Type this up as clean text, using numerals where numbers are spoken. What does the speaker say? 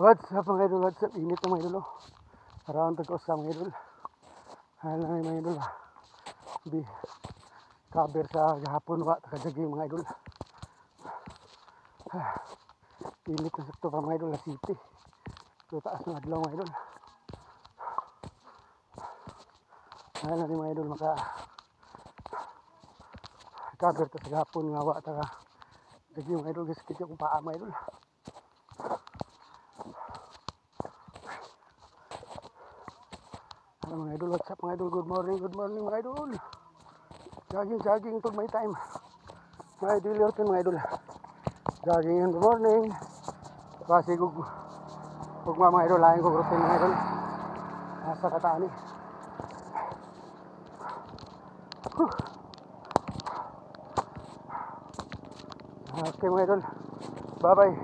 What's up mga idol, what's up? Init na mga idol, oh. Around tagkausa mga idol. Hala na mga idol, di cover sa gahapon wa, takajagay mga idol. Init na sakto pa mga idol, la city. So taas ng adlaw mga idol. Hala na mga idol, maka cover ta sa gahapon nga wa, takajagay mga idol, kasi kita kong paa mga idol. Mga idol, what's up mga idol? Good morning mga idol. Jogging pag may time. Mga idol yun mga idol. Jogging in the morning. Kasi kung mga idol, lain ko routine mga idol. Nasa kataan eh. Okay mga idol. Bye bye.